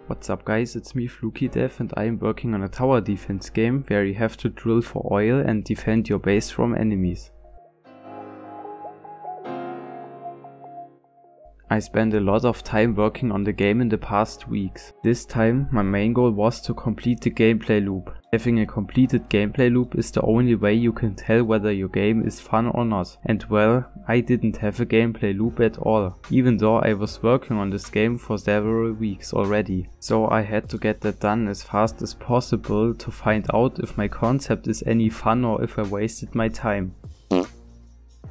What's up guys, it's me LAKEY Dev and I am working on a tower defense game where you have to drill for oil and defend your base from enemies. I spent a lot of time working on the game in the past weeks. This time my main goal was to complete the gameplay loop. Having a completed gameplay loop is the only way you can tell whether your game is fun or not. And well, I didn't have a gameplay loop at all, even though I was working on this game for several weeks already. So I had to get that done as fast as possible to find out if my concept is any fun or if I wasted my time.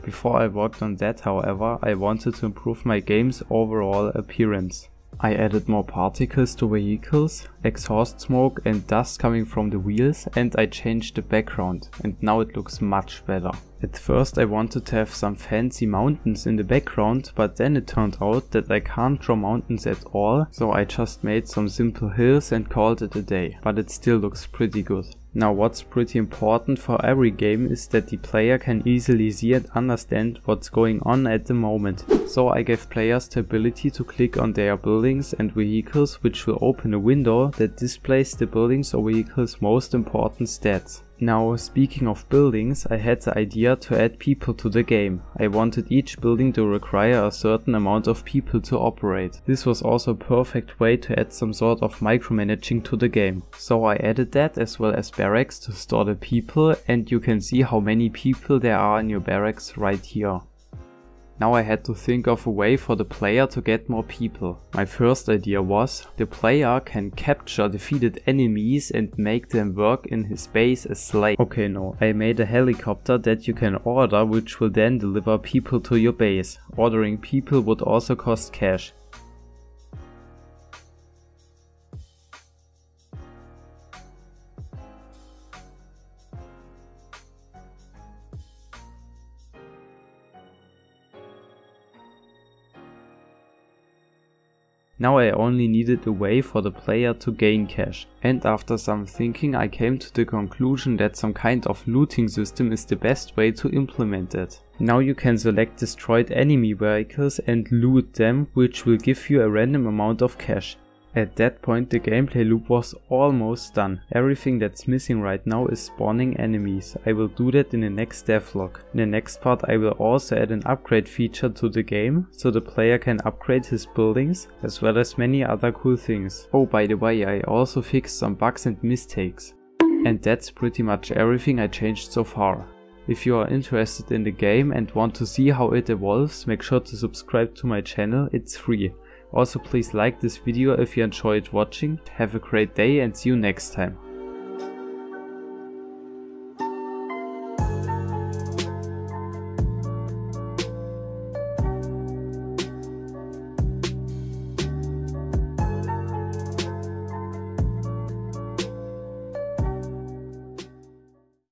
Before I worked on that, however, I wanted to improve my game's overall appearance. I added more particles to vehicles, exhaust smoke and dust coming from the wheels, and I changed the background, and now it looks much better. At first I wanted to have some fancy mountains in the background, but then it turned out that I can't draw mountains at all, so I just made some simple hills and called it a day, but it still looks pretty good. Now what's pretty important for every game is that the player can easily see and understand what's going on at the moment. So I gave players the ability to click on their buildings and vehicles, which will open a window that displays the buildings or vehicles' most important stats. Now speaking of buildings, I had the idea to add people to the game. I wanted each building to require a certain amount of people to operate. This was also a perfect way to add some sort of micromanaging to the game. So I added that as well as barracks to store the people, and you can see how many people there are in your barracks right here. Now I had to think of a way for the player to get more people. My first idea was, the player can capture defeated enemies and make them work in his base as slaves. Okay, no, I made a helicopter that you can order, which will then deliver people to your base. Ordering people would also cost cash. Now I only needed a way for the player to gain cash, and after some thinking I came to the conclusion that some kind of looting system is the best way to implement it. Now you can select destroyed enemy vehicles and loot them, which will give you a random amount of cash. At that point the gameplay loop was almost done. Everything that's missing right now is spawning enemies. I will do that in the next devlog. In the next part I will also add an upgrade feature to the game, so the player can upgrade his buildings, as well as many other cool things. Oh, by the way, I also fixed some bugs and mistakes. And that's pretty much everything I changed so far. If you are interested in the game and want to see how it evolves, make sure to subscribe to my channel, it's free. Also please like this video if you enjoyed watching. Have a great day and see you next time.